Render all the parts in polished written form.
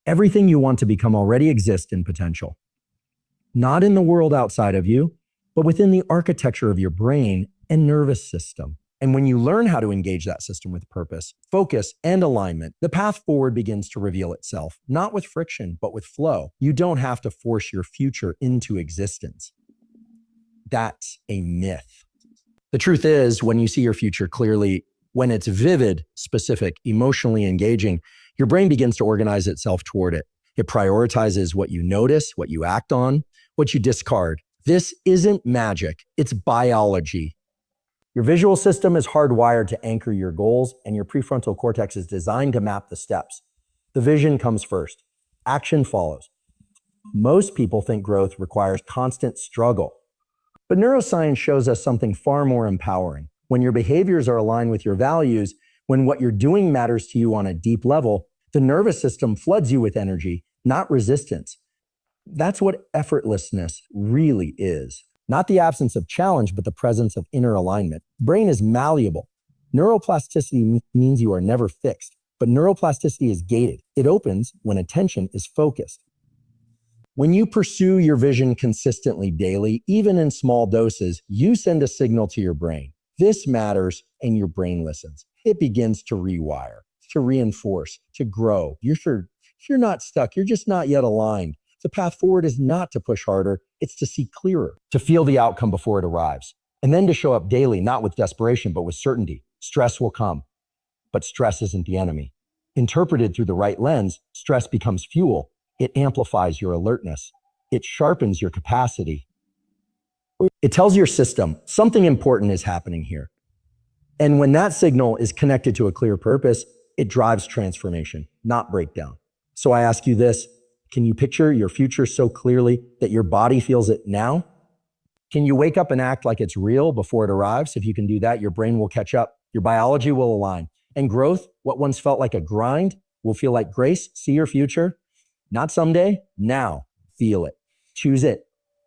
Everything you want to become already exists in potential. Not in the world outside of you, but within the architecture of your brain and nervous system. And when you learn how to engage that system with purpose, focus, and alignment, the path forward begins to reveal itself, not with friction, but with flow. You don't have to force your future into existence. That's a myth. The truth is, when you see your future clearly, when it's vivid, specific, emotionally engaging, your brain begins to organize itself toward it. It prioritizes what you notice, what you act on, what you discard. This isn't magic, it's biology. Your visual system is hardwired to anchor your goals, and your prefrontal cortex is designed to map the steps. The vision comes first. Action follows. Most people think growth requires constant struggle. But neuroscience shows us something far more empowering. When your behaviors are aligned with your values, when what you're doing matters to you on a deep level, the nervous system floods you with energy, not resistance. That's what effortlessness really is. Not the absence of challenge, but the presence of inner alignment. Brain is malleable. Neuroplasticity means you are never fixed, but neuroplasticity is gated. It opens when attention is focused. When you pursue your vision consistently daily, even in small doses, you send a signal to your brain. This matters, and your brain listens. It begins to rewire, to reinforce, to grow. You're not stuck. You're just not yet aligned. The path forward is not to push harder. It's to see clearer, to feel the outcome before it arrives, and then to show up daily, not with desperation, but with certainty. Stress will come, but stress isn't the enemy. Interpreted through the right lens, stress becomes fuel. It amplifies your alertness. It sharpens your capacity. It tells your system something important is happening here. And when that signal is connected to a clear purpose, it drives transformation, not breakdown. So I ask you this. Can you picture your future so clearly that your body feels it now? Can you wake up and act like it's real before it arrives? If you can do that, your brain will catch up. Your biology will align. And growth, what once felt like a grind, will feel like grace. See your future. Not someday, now. Feel it. Choose it.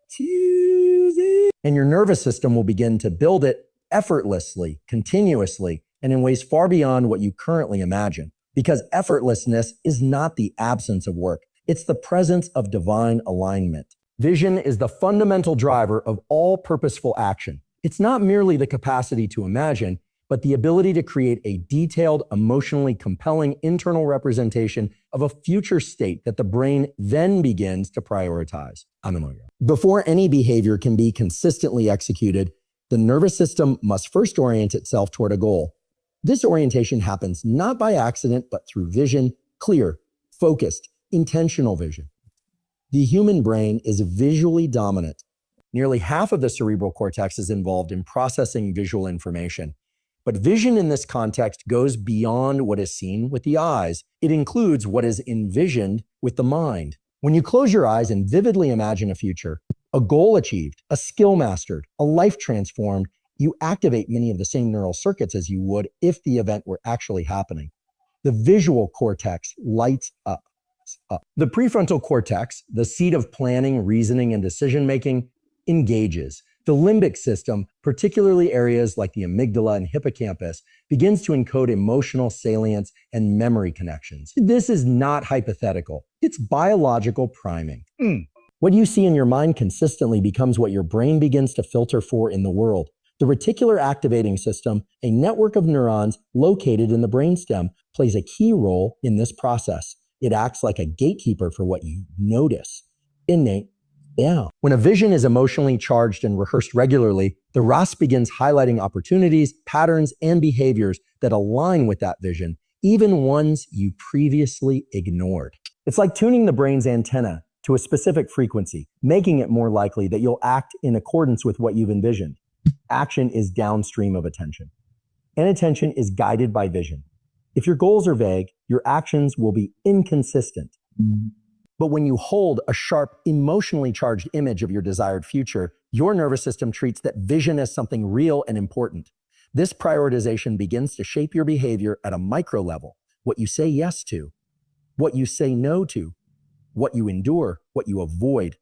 Choose it. And your nervous system will begin to build it effortlessly, continuously, and in ways far beyond what you currently imagine. Because effortlessness is not the absence of work. It's the presence of divine alignment. Vision is the fundamental driver of all purposeful action. It's not merely the capacity to imagine, but the ability to create a detailed, emotionally compelling internal representation of a future state that the brain then begins to prioritize. Before any behavior can be consistently executed, the nervous system must first orient itself toward a goal. This orientation happens not by accident, but through vision, clear, focused, intentional vision. The human brain is visually dominant. Nearly half of the cerebral cortex is involved in processing visual information. But vision in this context goes beyond what is seen with the eyes. It includes what is envisioned with the mind. When you close your eyes and vividly imagine a future, a goal achieved, a skill mastered, a life transformed, you activate many of the same neural circuits as you would if the event were actually happening. The visual cortex lights up. The prefrontal cortex, the seat of planning, reasoning, and decision-making, engages. The limbic system, particularly areas like the amygdala and hippocampus, begins to encode emotional salience and memory connections. This is not hypothetical. It's biological priming. What you see in your mind consistently becomes what your brain begins to filter for in the world. The reticular activating system, a network of neurons located in the brainstem, plays a key role in this process. It acts like a gatekeeper for what you notice. Innate. Yeah. When a vision is emotionally charged and rehearsed regularly, the ROS begins highlighting opportunities, patterns, and behaviors that align with that vision, even ones you previously ignored. It's like tuning the brain's antenna to a specific frequency, making it more likely that you'll act in accordance with what you've envisioned. Action is downstream of attention, and attention is guided by vision. If your goals are vague, your actions will be inconsistent. But when you hold a sharp, emotionally charged image of your desired future, your nervous system treats that vision as something real and important. This prioritization begins to shape your behavior at a micro level. What you say yes to, what you say no to, what you endure, what you avoid.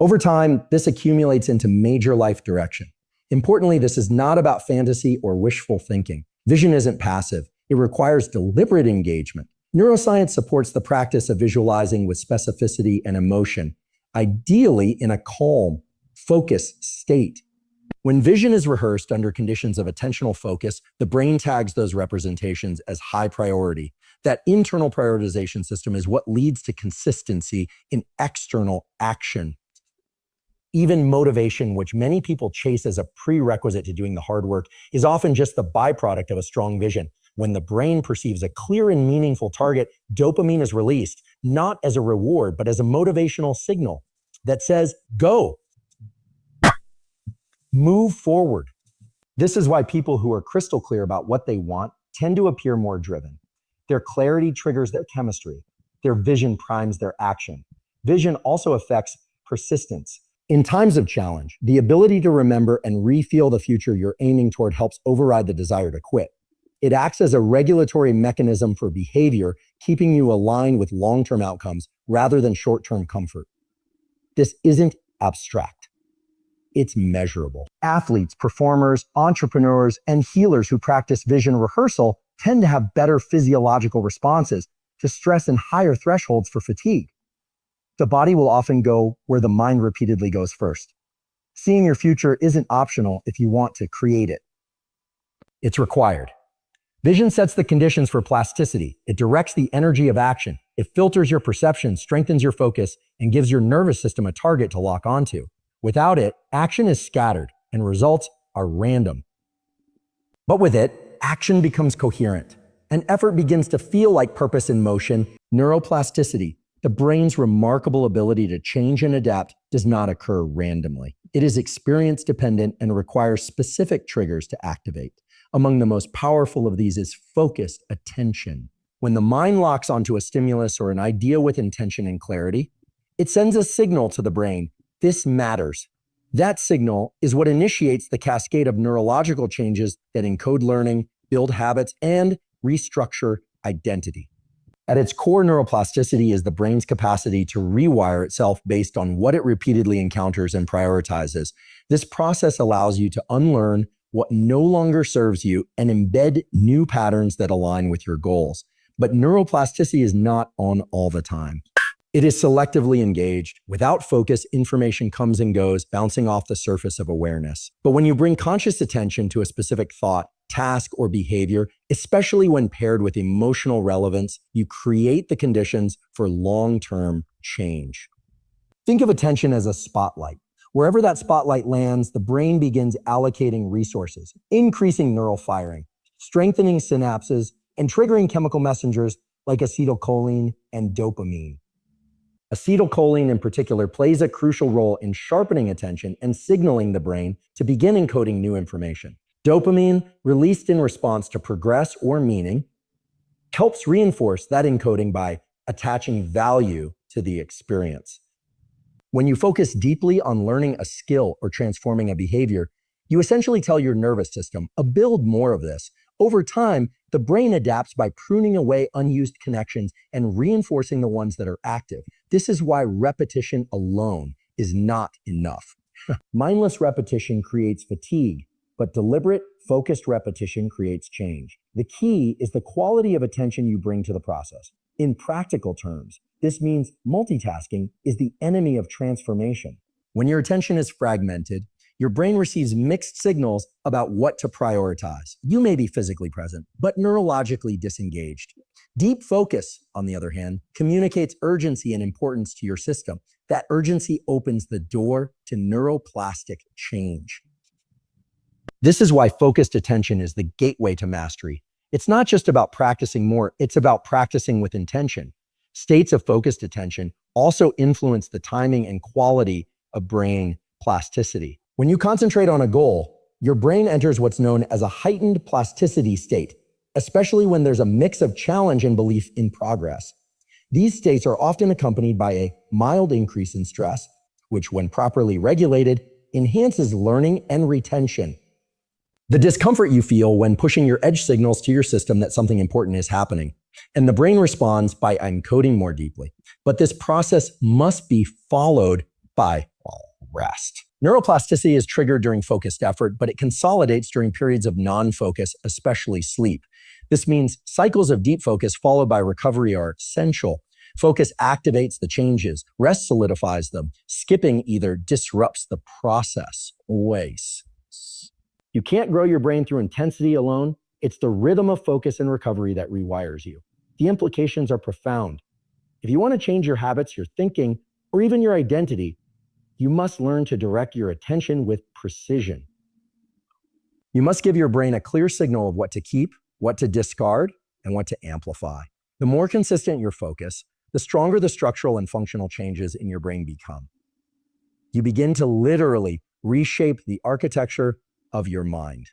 Over time, this accumulates into major life direction. Importantly, this is not about fantasy or wishful thinking. Vision isn't passive. It requires deliberate engagement. Neuroscience supports the practice of visualizing with specificity and emotion, ideally in a calm, focused state. When vision is rehearsed under conditions of attentional focus, the brain tags those representations as high priority. That internal prioritization system is what leads to consistency in external action. Even motivation, which many people chase as a prerequisite to doing the hard work, is often just the byproduct of a strong vision. When the brain perceives a clear and meaningful target, dopamine is released, not as a reward, but as a motivational signal that says, go, move forward. This is why people who are crystal clear about what they want tend to appear more driven. Their clarity triggers their chemistry. Their vision primes their action. Vision also affects persistence. In times of challenge, the ability to remember and re-feel the future you're aiming toward helps override the desire to quit. It acts as a regulatory mechanism for behavior, keeping you aligned with long-term outcomes rather than short-term comfort. This isn't abstract. It's measurable. Athletes, performers, entrepreneurs, and healers who practice vision rehearsal tend to have better physiological responses to stress and higher thresholds for fatigue. The body will often go where the mind repeatedly goes first. Seeing your future isn't optional if you want to create it. It's required. Vision sets the conditions for plasticity. It directs the energy of action. It filters your perception, strengthens your focus, and gives your nervous system a target to lock onto. Without it, action is scattered and results are random. But with it, action becomes coherent, and effort begins to feel like purpose in motion. Neuroplasticity, the brain's remarkable ability to change and adapt, does not occur randomly. It is experience dependent and requires specific triggers to activate. Among the most powerful of these is focused attention. When the mind locks onto a stimulus or an idea with intention and clarity, it sends a signal to the brain. This matters. That signal is what initiates the cascade of neurological changes that encode learning, build habits, and restructure identity. At its core, neuroplasticity is the brain's capacity to rewire itself based on what it repeatedly encounters and prioritizes. This process allows you to unlearn what no longer serves you and embed new patterns that align with your goals. But neuroplasticity is not on all the time. It is selectively engaged. Without focus, information comes and goes, bouncing off the surface of awareness. But when you bring conscious attention to a specific thought, task, or behavior, especially when paired with emotional relevance, you create the conditions for long-term change. Think of attention as a spotlight. Wherever that spotlight lands, the brain begins allocating resources, increasing neural firing, strengthening synapses, and triggering chemical messengers like acetylcholine and dopamine. Acetylcholine in particular plays a crucial role in sharpening attention and signaling the brain to begin encoding new information. Dopamine, released in response to progress or meaning, helps reinforce that encoding by attaching value to the experience. When you focus deeply on learning a skill or transforming a behavior, you essentially tell your nervous system, build more of this. Over time, the brain adapts by pruning away unused connections and reinforcing the ones that are active. This is why repetition alone is not enough. Mindless repetition creates fatigue, but deliberate, focused repetition creates change. The key is the quality of attention you bring to the process. In practical terms, this means multitasking is the enemy of transformation. When your attention is fragmented, your brain receives mixed signals about what to prioritize. You may be physically present, but neurologically disengaged. Deep focus, on the other hand, communicates urgency and importance to your system. That urgency opens the door to neuroplastic change. This is why focused attention is the gateway to mastery. It's not just about practicing more, it's about practicing with intention. States of focused attention also influence the timing and quality of brain plasticity. When you concentrate on a goal, your brain enters what's known as a heightened plasticity state, especially when there's a mix of challenge and belief in progress. These states are often accompanied by a mild increase in stress, which, when properly regulated, enhances learning and retention. The discomfort you feel when pushing your edge signals to your system that something important is happening, and the brain responds by encoding more deeply. But this process must be followed by rest. Neuroplasticity is triggered during focused effort, but it consolidates during periods of non-focus, especially sleep. This means cycles of deep focus followed by recovery are essential. Focus activates the changes, rest solidifies them. Skipping either disrupts the process or wastes. You can't grow your brain through intensity alone. It's the rhythm of focus and recovery that rewires you. The implications are profound. If you want to change your habits, your thinking, or even your identity, you must learn to direct your attention with precision. You must give your brain a clear signal of what to keep, what to discard, and what to amplify. The more consistent your focus, the stronger the structural and functional changes in your brain become. You begin to literally reshape the architecture of your mind.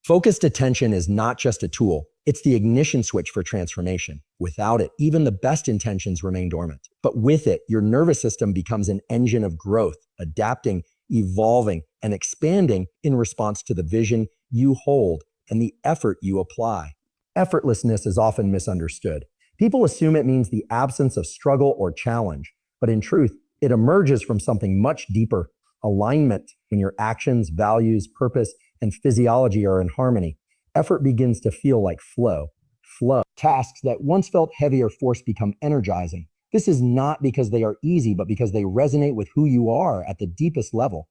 Focused attention is not just a tool, it's the ignition switch for transformation. Without it, even the best intentions remain dormant. But with it, your nervous system becomes an engine of growth, adapting, evolving, and expanding in response to the vision you hold and the effort you apply. Effortlessness is often misunderstood. People assume it means the absence of struggle or challenge, but in truth, it emerges from something much deeper: alignment. When your actions, values, purpose, and physiology are in harmony, effort begins to feel like flow. Tasks that once felt heavy or forced become energizing. This is not because they are easy, but because they resonate with who you are at the deepest level.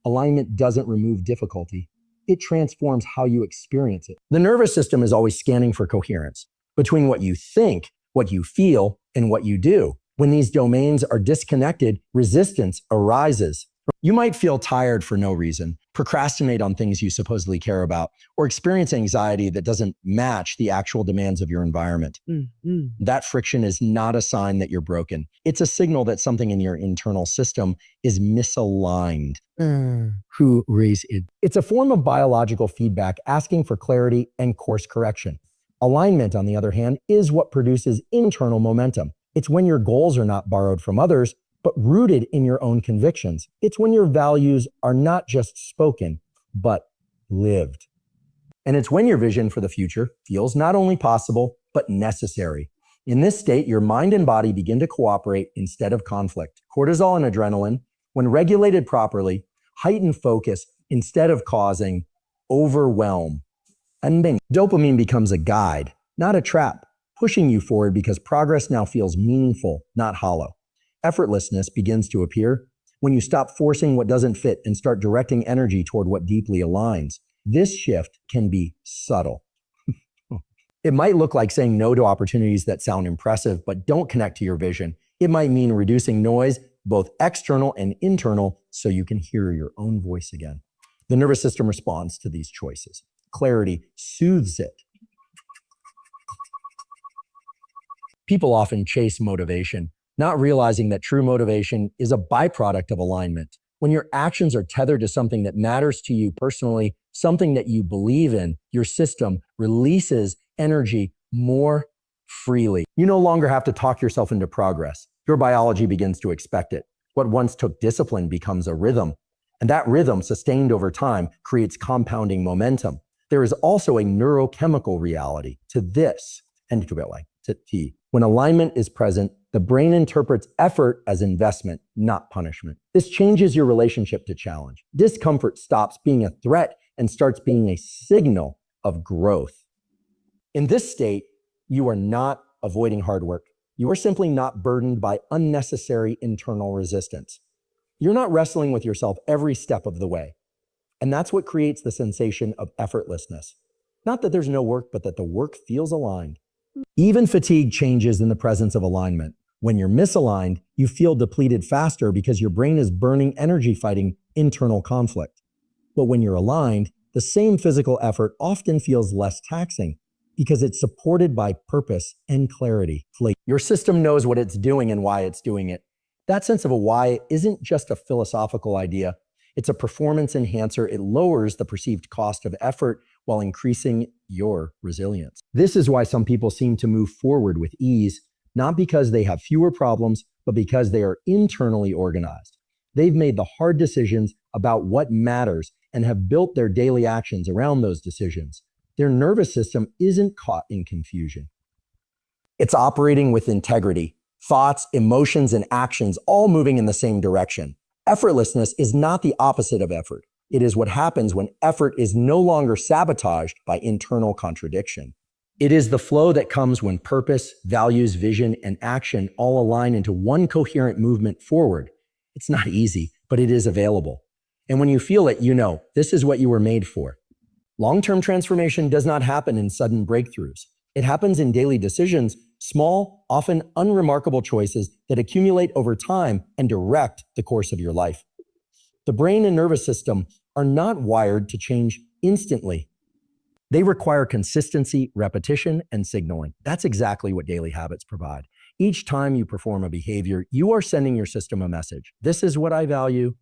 Alignment doesn't remove difficulty. It transforms how you experience it. The nervous system is always scanning for coherence between what you think, what you feel, and what you do. When these domains are disconnected, resistance arises. You might feel tired for no reason, procrastinate on things you supposedly care about, or experience anxiety that doesn't match the actual demands of your environment. That friction is not a sign that you're broken. It's a signal that something in your internal system is misaligned. Who raised it? It's a form of biological feedback asking for clarity and course correction. Alignment, on the other hand, is what produces internal momentum. It's when your goals are not borrowed from others, but rooted in your own convictions. It's when your values are not just spoken, but lived. And it's when your vision for the future feels not only possible, but necessary. In this state, your mind and body begin to cooperate instead of conflict. Cortisol and adrenaline, when regulated properly, heighten focus instead of causing overwhelm. And dopamine becomes a guide, not a trap, pushing you forward because progress now feels meaningful, not hollow. Effortlessness begins to appear when you stop forcing what doesn't fit and start directing energy toward what deeply aligns. This shift can be subtle. It might look like saying no to opportunities that sound impressive but don't connect to your vision. It might mean reducing noise, both external and internal, so you can hear your own voice again. The nervous system responds to these choices. Clarity soothes it. People often chase motivation, not realizing that true motivation is a byproduct of alignment. When your actions are tethered to something that matters to you personally, something that you believe in, your system releases energy more freely. You no longer have to talk yourself into progress. Your biology begins to expect it. What once took discipline becomes a rhythm, and that rhythm, sustained over time, creates compounding momentum. There is also a neurochemical reality to this, and to T. When alignment is present, the brain interprets effort as investment, not punishment. This changes your relationship to challenge. Discomfort stops being a threat and starts being a signal of growth. In this state, you are not avoiding hard work. You are simply not burdened by unnecessary internal resistance. You're not wrestling with yourself every step of the way. And that's what creates the sensation of effortlessness. Not that there's no work, but that the work feels aligned. Even fatigue changes in the presence of alignment. When you're misaligned, you feel depleted faster because your brain is burning energy fighting internal conflict. But when you're aligned, the same physical effort often feels less taxing because it's supported by purpose and clarity. Your system knows what it's doing and why it's doing it. That sense of a why isn't just a philosophical idea. It's a performance enhancer. It lowers the perceived cost of effort while increasing your resilience. This is why some people seem to move forward with ease, not because they have fewer problems, but because they are internally organized. They've made the hard decisions about what matters and have built their daily actions around those decisions. Their nervous system isn't caught in confusion. It's operating with integrity, thoughts, emotions, and actions all moving in the same direction. Effortlessness is not the opposite of effort. It is what happens when effort is no longer sabotaged by internal contradiction. It is the flow that comes when purpose, values, vision, and action all align into one coherent movement forward. It's not easy, but it is available. And when you feel it, you know this is what you were made for. Long-term transformation does not happen in sudden breakthroughs. It happens in daily decisions, small, often unremarkable choices that accumulate over time and direct the course of your life. The brain and nervous system are not wired to change instantly. They require consistency, repetition, and signaling. That's exactly what daily habits provide. Each time you perform a behavior, you are sending your system a message. This is what I value.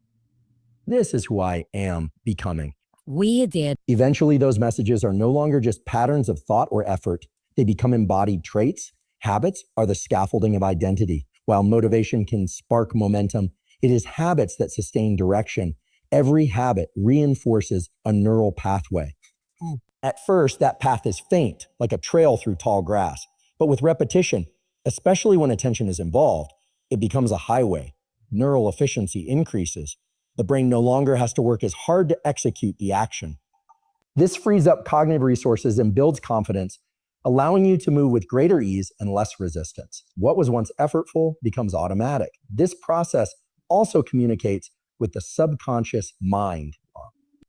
This is who I am becoming. We did. Eventually, those messages are no longer just patterns of thought or effort. They become embodied traits. Habits are the scaffolding of identity. While motivation can spark momentum, it is habits that sustain direction. Every habit reinforces a neural pathway. At first, that path is faint, like a trail through tall grass. But with repetition, especially when attention is involved, it becomes a highway. Neural efficiency increases. The brain no longer has to work as hard to execute the action. This frees up cognitive resources and builds confidence, allowing you to move with greater ease and less resistance. What was once effortful becomes automatic. This process also communicates with the subconscious mind.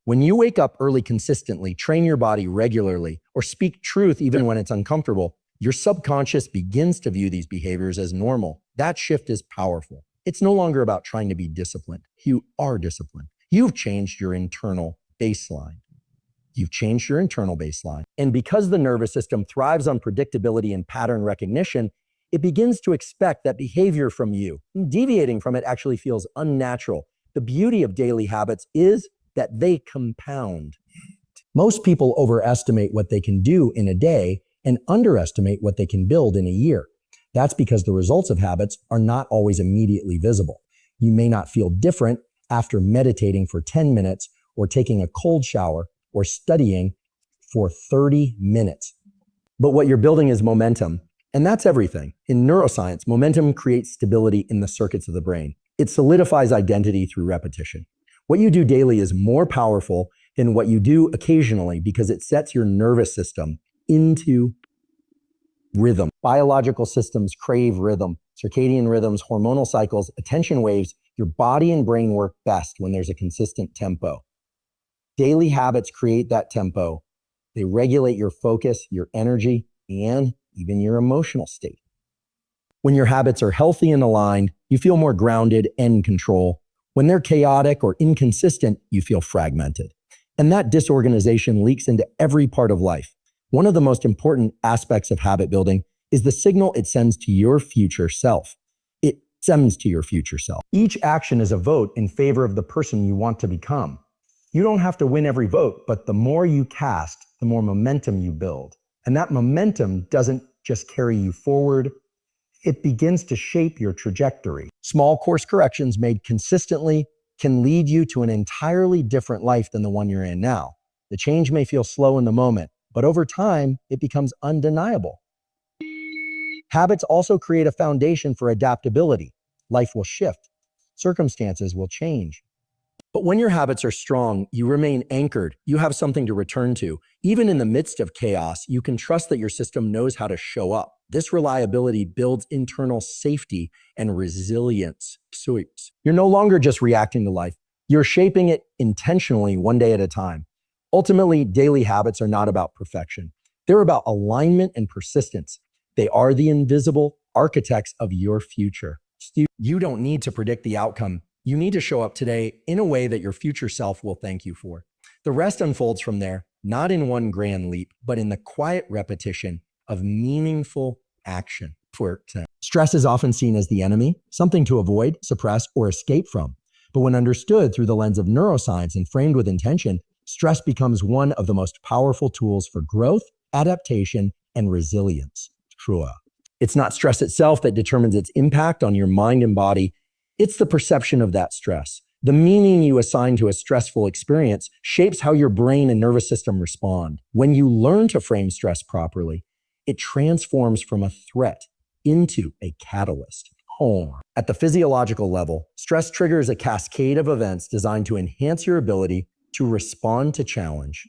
When you wake up early consistently, train your body regularly, or speak truth even when it's uncomfortable, your subconscious begins to view these behaviors as normal. That shift is powerful. It's no longer about trying to be disciplined. You are disciplined. You've changed your internal baseline. And because the nervous system thrives on predictability and pattern recognition, it begins to expect that behavior from you. Deviating from it actually feels unnatural. The beauty of daily habits is that they compound. Most people overestimate what they can do in a day and underestimate what they can build in a year. That's because the results of habits are not always immediately visible. You may not feel different after meditating for 10 minutes or taking a cold shower or studying for 30 minutes. But what you're building is momentum, and that's everything. In neuroscience, momentum creates stability in the circuits of the brain. It solidifies identity through repetition. What you do daily is more powerful than what you do occasionally because it sets your nervous system into rhythm. Biological systems crave rhythm. Circadian rhythms, hormonal cycles, attention waves. Your body and brain work best when there's a consistent tempo. Daily habits create that tempo. They regulate your focus, your energy, and even your emotional state. When your habits are healthy and aligned, you feel more grounded and in control. When they're chaotic or inconsistent, you feel fragmented. And that disorganization leaks into every part of life. One of the most important aspects of habit building is the signal it sends to your future self. It sends to your future self. Each action is a vote in favor of the person you want to become. You don't have to win every vote, but the more you cast, the more momentum you build. And that momentum doesn't just carry you forward, it begins to shape your trajectory. Small course corrections made consistently can lead you to an entirely different life than the one you're in now. The change may feel slow in the moment, but over time, it becomes undeniable. Habits also create a foundation for adaptability. Life will shift. Circumstances will change. But when your habits are strong, you remain anchored. You have something to return to. Even in the midst of chaos, you can trust that your system knows how to show up. This reliability builds internal safety and resilience. You're no longer just reacting to life. You're shaping it intentionally one day at a time. Ultimately, daily habits are not about perfection. They're about alignment and persistence. They are the invisible architects of your future. You don't need to predict the outcome. You need to show up today in a way that your future self will thank you for. The rest unfolds from there, not in one grand leap, but in the quiet repetition of meaningful action. Stress is often seen as the enemy, something to avoid, suppress, or escape from. But when understood through the lens of neuroscience and framed with intention, stress becomes one of the most powerful tools for growth, adaptation, and resilience. It's not stress itself that determines its impact on your mind and body. It's the perception of that stress. The meaning you assign to a stressful experience shapes how your brain and nervous system respond. When you learn to frame stress properly, it transforms from a threat into a catalyst. At the physiological level, stress triggers a cascade of events designed to enhance your ability to respond to challenge.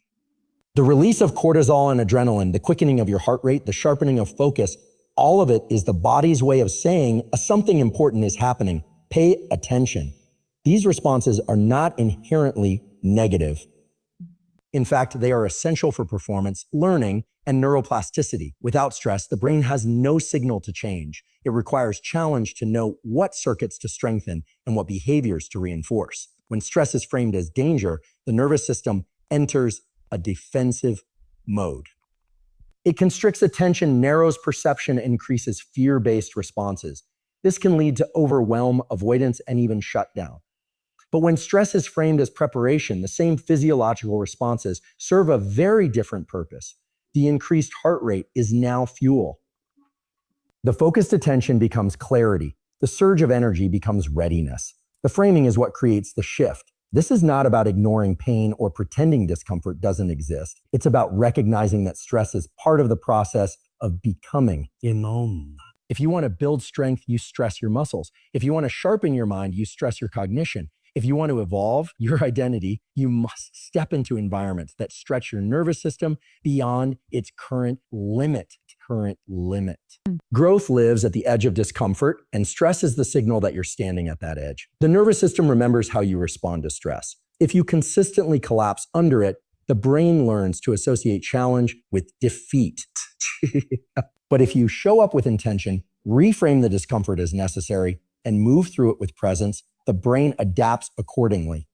The release of cortisol and adrenaline, the quickening of your heart rate, the sharpening of focus, all of it is the body's way of saying something important is happening. Pay attention. These responses are not inherently negative. In fact, they are essential for performance, learning, and neuroplasticity. Without stress, the brain has no signal to change. It requires challenge to know what circuits to strengthen and what behaviors to reinforce. When stress is framed as danger, the nervous system enters a defensive mode. It constricts attention, narrows perception, and increases fear-based responses. This can lead to overwhelm, avoidance, and even shutdown. But when stress is framed as preparation, the same physiological responses serve a very different purpose. The increased heart rate is now fuel. The focused attention becomes clarity. The surge of energy becomes readiness. The framing is what creates the shift. This is not about ignoring pain or pretending discomfort doesn't exist. It's about recognizing that stress is part of the process of becoming. If you want to build strength, you stress your muscles. If you want to sharpen your mind, you stress your cognition. If you want to evolve your identity, you must step into environments that stretch your nervous system beyond its current limit. Growth lives at the edge of discomfort, and stress is the signal that you're standing at that edge. The nervous system remembers how you respond to stress. If you consistently collapse under it, the brain learns to associate challenge with defeat. But if you show up with intention, reframe the discomfort as necessary, and move through it with presence, the brain adapts accordingly.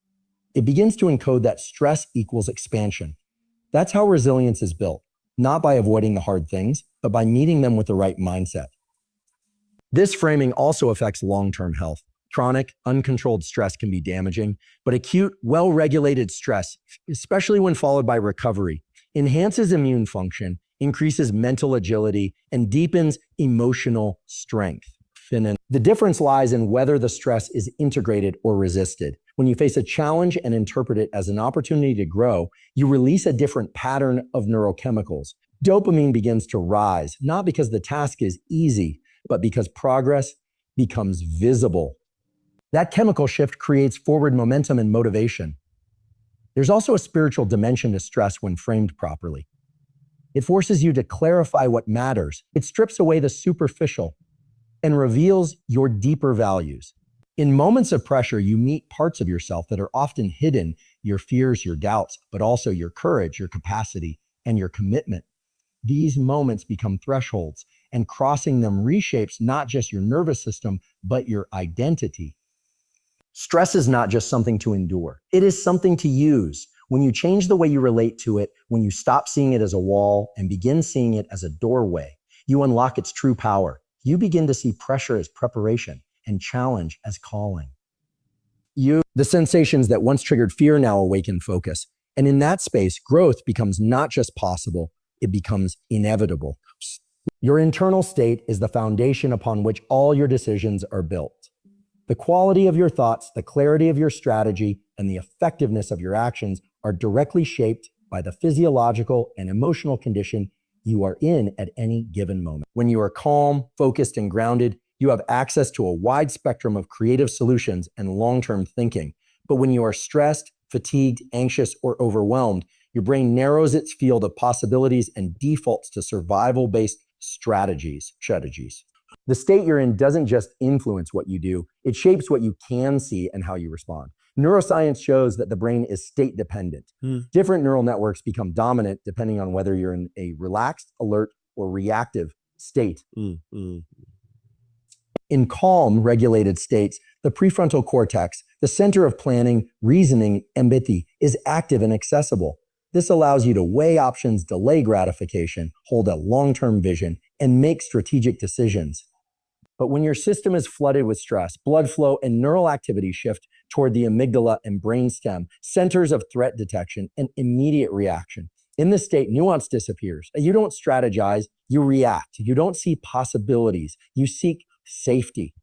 It begins to encode that stress equals expansion. That's how resilience is built, not by avoiding the hard things, but by meeting them with the right mindset. This framing also affects long-term health. Chronic, uncontrolled stress can be damaging, but acute, well-regulated stress, especially when followed by recovery, enhances immune function, increases mental agility, and deepens emotional strength. The difference lies in whether the stress is integrated or resisted. When you face a challenge and interpret it as an opportunity to grow, you release a different pattern of neurochemicals. Dopamine begins to rise, not because the task is easy, but because progress becomes visible. That chemical shift creates forward momentum and motivation. There's also a spiritual dimension to stress when framed properly. It forces you to clarify what matters. It strips away the superficial and reveals your deeper values. In moments of pressure, you meet parts of yourself that are often hidden, your fears, your doubts, but also your courage, your capacity, and your commitment. These moments become thresholds, and crossing them reshapes not just your nervous system, but your identity. Stress is not just something to endure. It is something to use. When you change the way you relate to it, when you stop seeing it as a wall and begin seeing it as a doorway, you unlock its true power. You begin to see pressure as preparation and challenge as calling. The sensations that once triggered fear now awaken focus. And in that space, growth becomes not just possible, it becomes inevitable. Your internal state is the foundation upon which all your decisions are built. The quality of your thoughts, the clarity of your strategy, and the effectiveness of your actions are directly shaped by the physiological and emotional condition you are in at any given moment. When you are calm, focused, and grounded, you have access to a wide spectrum of creative solutions and long-term thinking. But when you are stressed, fatigued, anxious, or overwhelmed, your brain narrows its field of possibilities and defaults to survival-based strategies. The state you're in doesn't just influence what you do, it shapes what you can see and how you respond. Neuroscience shows that the brain is state dependent. Different neural networks become dominant depending on whether you're in a relaxed, alert, or reactive state. In calm, regulated states, the prefrontal cortex, the center of planning, reasoning, empathy, is active and accessible. This allows you to weigh options, delay gratification, hold a long-term vision, and make strategic decisions. But when your system is flooded with stress, blood flow and neural activity shift toward the amygdala and brainstem, centers of threat detection and immediate reaction. In this state, nuance disappears. You don't strategize, you react. You don't see possibilities, you seek safety.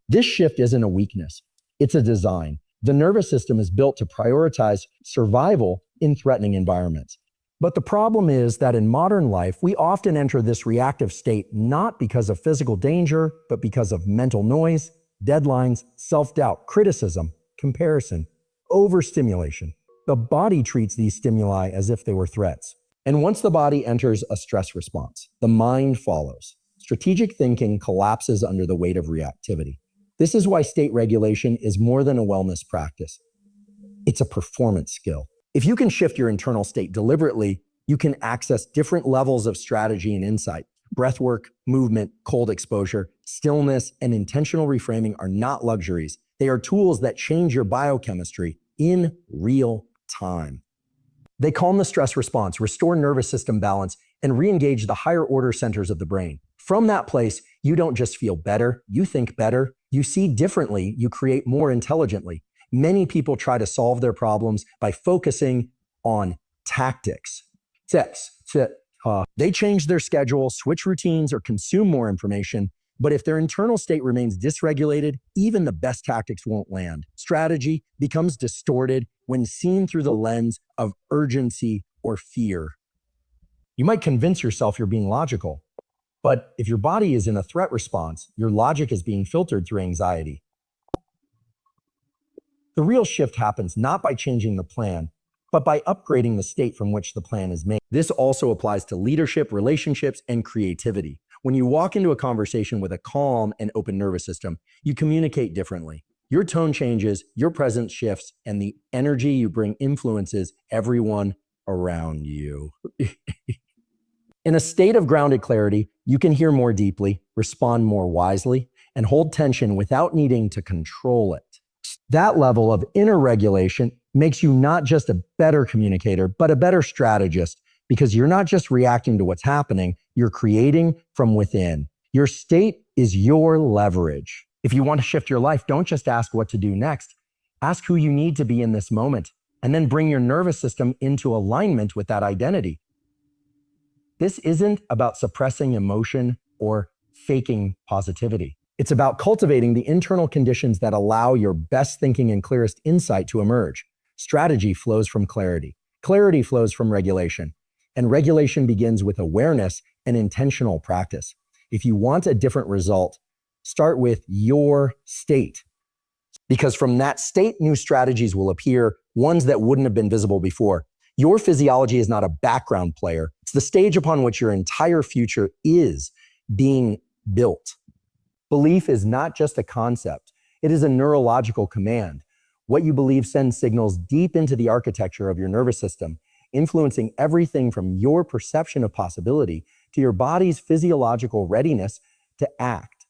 This shift isn't a weakness, it's a design. The nervous system is built to prioritize survival in threatening environments. But the problem is that in modern life, we often enter this reactive state not because of physical danger, but because of mental noise, deadlines, self-doubt, criticism, comparison, overstimulation. The body treats these stimuli as if they were threats. And once the body enters a stress response, the mind follows. Strategic thinking collapses under the weight of reactivity. This is why state regulation is more than a wellness practice. It's a performance skill. If you can shift your internal state deliberately, you can access different levels of strategy and insight. Breath work, movement, cold exposure, stillness, and intentional reframing are not luxuries. They are tools that change your biochemistry in real time. They calm the stress response, restore nervous system balance, and re-engage the higher order centers of the brain. From that place, you don't just feel better, you think better, you see differently, you create more intelligently. Many people try to solve their problems by focusing on tactics. They change their schedule, switch routines, or consume more information. But if their internal state remains dysregulated, even the best tactics won't land. Strategy becomes distorted when seen through the lens of urgency or fear. You might convince yourself you're being logical, but if your body is in a threat response, your logic is being filtered through anxiety. The real shift happens not by changing the plan, but by upgrading the state from which the plan is made. This also applies to leadership, relationships, and creativity. When you walk into a conversation with a calm and open nervous system, you communicate differently. Your tone changes, your presence shifts, and the energy you bring influences everyone around you. In a state of grounded clarity, you can hear more deeply, respond more wisely, and hold tension without needing to control it. That level of inner regulation makes you not just a better communicator, but a better strategist, because you're not just reacting to what's happening, you're creating from within. Your state is your leverage. If you want to shift your life, don't just ask what to do next. Ask who you need to be in this moment, and then bring your nervous system into alignment with that identity. This isn't about suppressing emotion or faking positivity. It's about cultivating the internal conditions that allow your best thinking and clearest insight to emerge. Strategy flows from clarity. Clarity flows from regulation. And regulation begins with awareness and intentional practice. If you want a different result, start with your state. Because from that state, new strategies will appear, ones that wouldn't have been visible before. Your physiology is not a background player. It's the stage upon which your entire future is being built. Belief is not just a concept. It is a neurological command. What you believe sends signals deep into the architecture of your nervous system, influencing everything from your perception of possibility to your body's physiological readiness to act.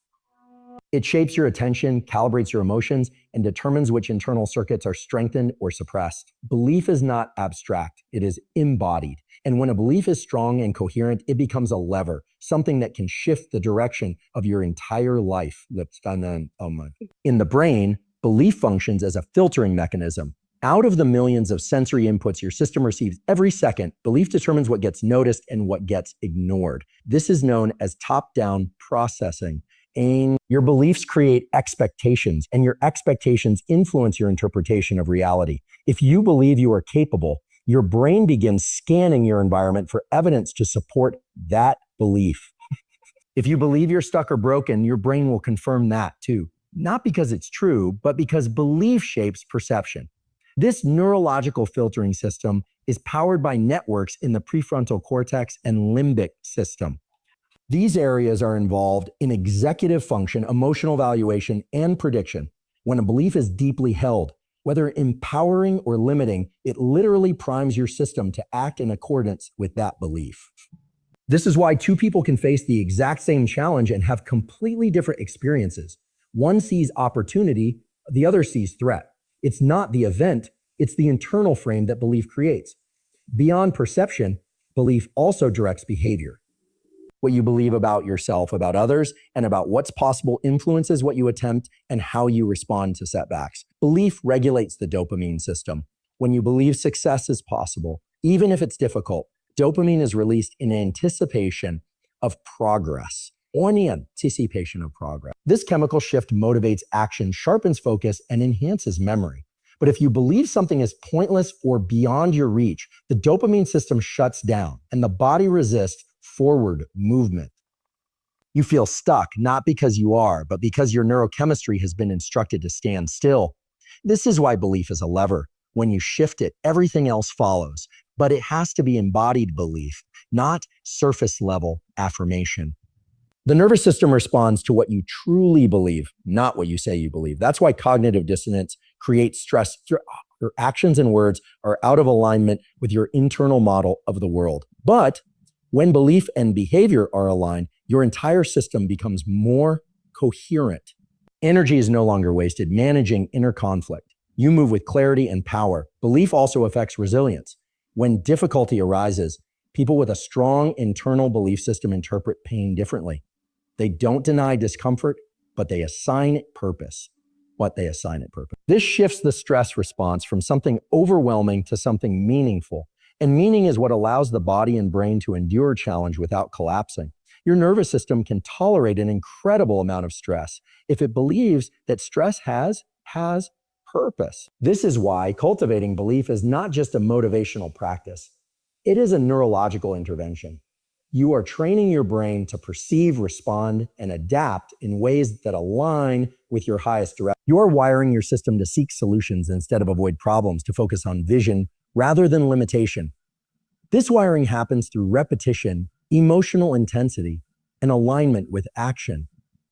It shapes your attention, calibrates your emotions, and determines which internal circuits are strengthened or suppressed. Belief is not abstract, it is embodied. And when a belief is strong and coherent, it becomes a lever, something that can shift the direction of your entire life. In the brain, belief functions as a filtering mechanism. Out of the millions of sensory inputs your system receives every second, belief determines what gets noticed and what gets ignored. This is known as top-down processing. And your beliefs create expectations, and your expectations influence your interpretation of reality. If you believe you are capable, your brain begins scanning your environment for evidence to support that belief. If you believe you're stuck or broken, your brain will confirm that too. Not because it's true, but because belief shapes perception. This neurological filtering system is powered by networks in the prefrontal cortex and limbic system. These areas are involved in executive function, emotional evaluation, and prediction. When a belief is deeply held, whether empowering or limiting, it literally primes your system to act in accordance with that belief. This is why two people can face the exact same challenge and have completely different experiences. One sees opportunity, the other sees threat. It's not the event, it's the internal frame that belief creates. Beyond perception, belief also directs behavior. What you believe about yourself, about others, and about what's possible influences what you attempt and how you respond to setbacks. Belief regulates the dopamine system. When you believe success is possible, even if it's difficult, dopamine is released in anticipation of progress. Only anticipation of progress. This chemical shift motivates action, sharpens focus, and enhances memory. But if you believe something is pointless or beyond your reach, the dopamine system shuts down and the body resists forward movement. You feel stuck, not because you are, but because your neurochemistry has been instructed to stand still. This is why belief is a lever. When you shift it, everything else follows. But it has to be embodied belief, not surface level affirmation. The nervous system responds to what you truly believe, not what you say you believe. That's why cognitive dissonance creates stress. Your actions and words are out of alignment with your internal model of the world. But when belief and behavior are aligned, your entire system becomes more coherent. Energy is no longer wasted managing inner conflict. You move with clarity and power. Belief also affects resilience. When difficulty arises, people with a strong internal belief system interpret pain differently. They don't deny discomfort, but they assign it purpose. This shifts the stress response from something overwhelming to something meaningful. And meaning is what allows the body and brain to endure challenge without collapsing. Your nervous system can tolerate an incredible amount of stress if it believes that stress has purpose. This is why cultivating belief is not just a motivational practice. It is a neurological intervention. You are training your brain to perceive, respond, and adapt in ways that align with your highest direction. You are wiring your system to seek solutions instead of avoid problems, to focus on vision rather than limitation. This wiring happens through repetition, emotional intensity, and alignment with action.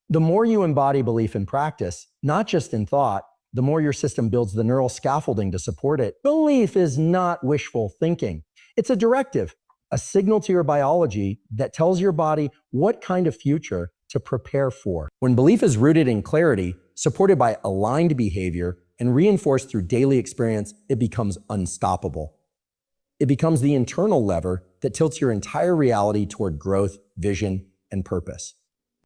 The more you embody belief in practice, not just in thought, the more your system builds the neural scaffolding to support it. Belief is not wishful thinking. It's a directive, a signal to your biology that tells your body what kind of future to prepare for. When belief is rooted in clarity, supported by aligned behavior, and reinforced through daily experience, it becomes unstoppable. It becomes the internal lever that tilts your entire reality toward growth, vision, and purpose.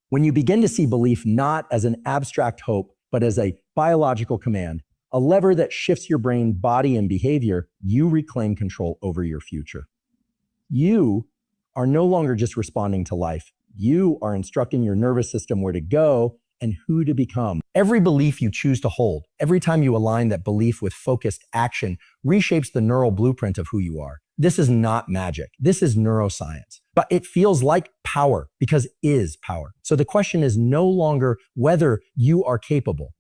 When you begin to see belief not as an abstract hope, but as a biological command, a lever that shifts your brain, body, and behavior, you reclaim control over your future. You are no longer just responding to life. You are instructing your nervous system where to go and who to become. Every belief you choose to hold, every time you align that belief with focused action, reshapes the neural blueprint of who you are. This is not magic. This is neuroscience. But it feels like power because it is power. So the question is no longer whether you are capable.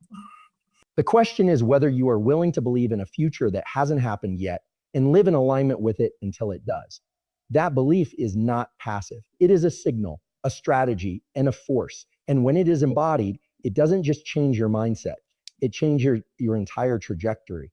The question is whether you are willing to believe in a future that hasn't happened yet and live in alignment with it until it does. That belief is not passive. It is a signal, a strategy, and a force. And when it is embodied, it doesn't just change your mindset. It changes your entire trajectory.